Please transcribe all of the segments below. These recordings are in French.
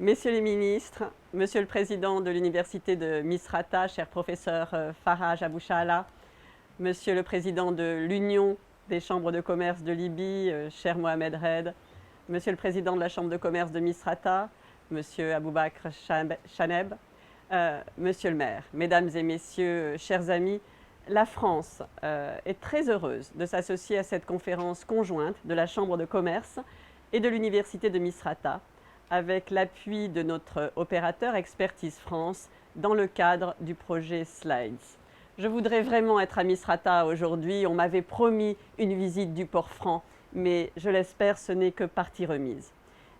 Messieurs les ministres, Monsieur le Président de l'Université de Misrata, cher professeur Faraj Abouchala, Monsieur le Président de l'Union des chambres de commerce de Libye, cher Mohamed Red, Monsieur le Président de la Chambre de commerce de Misrata, Monsieur Aboubakr Chaneb, Monsieur le maire, Mesdames et Messieurs, chers amis, la France est très heureuse de s'associer à cette conférence conjointe de la Chambre de commerce et de l'Université de Misrata, avec l'appui de notre opérateur Expertise France dans le cadre du projet Slides. Je voudrais vraiment être à Misrata aujourd'hui. On m'avait promis une visite du port franc, mais je l'espère, ce n'est que partie remise.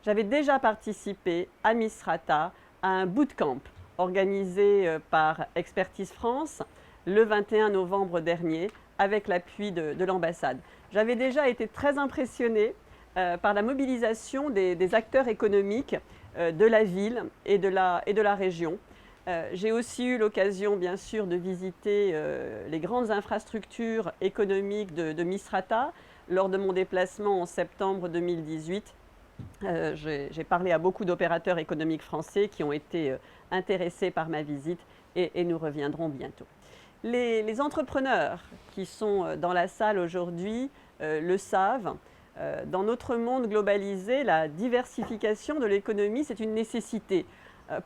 J'avais déjà participé à Misrata à un bootcamp organisé par Expertise France le 21 novembre dernier avec l'appui de l'ambassade. J'avais déjà été très impressionnée par la mobilisation des acteurs économiques de la ville et de la région. J'ai aussi eu l'occasion, bien sûr, de visiter les grandes infrastructures économiques de Misrata lors de mon déplacement en septembre 2018. J'ai parlé à beaucoup d'opérateurs économiques français qui ont été intéressés par ma visite et nous reviendrons bientôt. Les entrepreneurs qui sont dans la salle aujourd'hui le savent. Dans notre monde globalisé, la diversification de l'économie, c'est une nécessité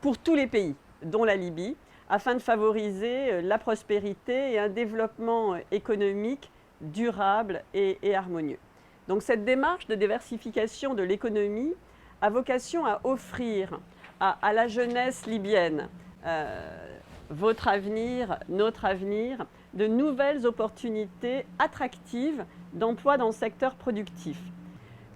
pour tous les pays, dont la Libye, afin de favoriser la prospérité et un développement économique durable et harmonieux. Donc cette démarche de diversification de l'économie a vocation à offrir à la jeunesse libyenne, votre avenir, notre avenir, de nouvelles opportunités attractives d'emploi dans le secteur productif.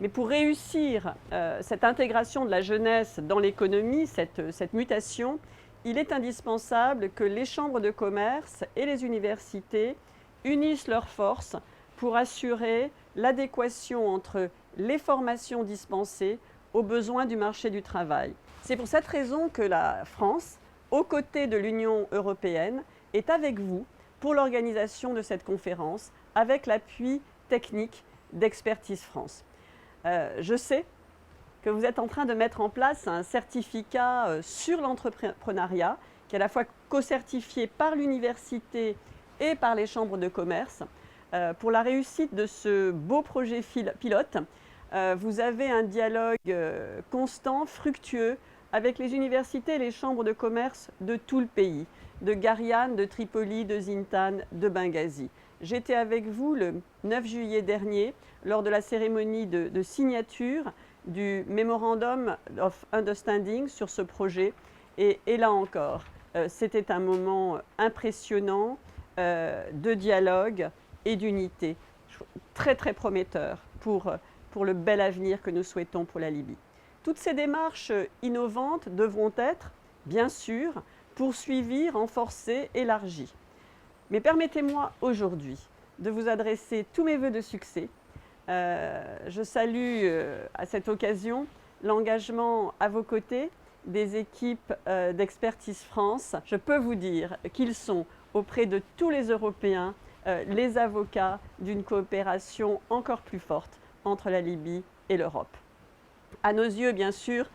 Mais pour réussir cette intégration de la jeunesse dans l'économie, cette mutation, il est indispensable que les chambres de commerce et les universités unissent leurs forces pour assurer l'adéquation entre les formations dispensées aux besoins du marché du travail. C'est pour cette raison que la France, aux côtés de l'Union européenne, est avec vous pour l'organisation de cette conférence avec l'appui technique d'Expertise France. Je sais que vous êtes en train de mettre en place un certificat sur l'entrepreneuriat qui est à la fois co-certifié par l'université et par les chambres de commerce. Pour la réussite de ce beau projet pilote, vous avez un dialogue constant, fructueux, avec les universités et les chambres de commerce de tout le pays, de Gariane, de Tripoli, de Zintan, de Benghazi. J'étais avec vous le 9 juillet dernier lors de la cérémonie de signature du Memorandum of Understanding sur ce projet et là encore, c'était un moment impressionnant de dialogue et d'unité, très très prometteur pour le bel avenir que nous souhaitons pour la Libye. Toutes ces démarches innovantes devront être, bien sûr, poursuivies, renforcées, élargies. Mais permettez-moi aujourd'hui de vous adresser tous mes vœux de succès. Je salue à cette occasion l'engagement à vos côtés des équipes d'Expertise France. Je peux vous dire qu'ils sont auprès de tous les Européens les avocats d'une coopération encore plus forte entre la Libye et l'Europe. À nos yeux, bien sûr,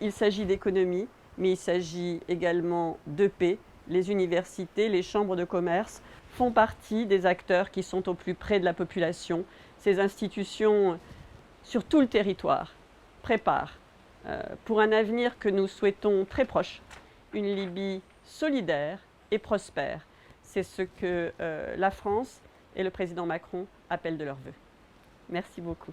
il s'agit d'économie, mais il s'agit également de paix. Les universités, les chambres de commerce font partie des acteurs qui sont au plus près de la population. Ces institutions, sur tout le territoire, préparent pour un avenir que nous souhaitons très proche, une Libye solidaire et prospère. C'est ce que la France et le président Macron appellent de leurs vœux. Merci beaucoup.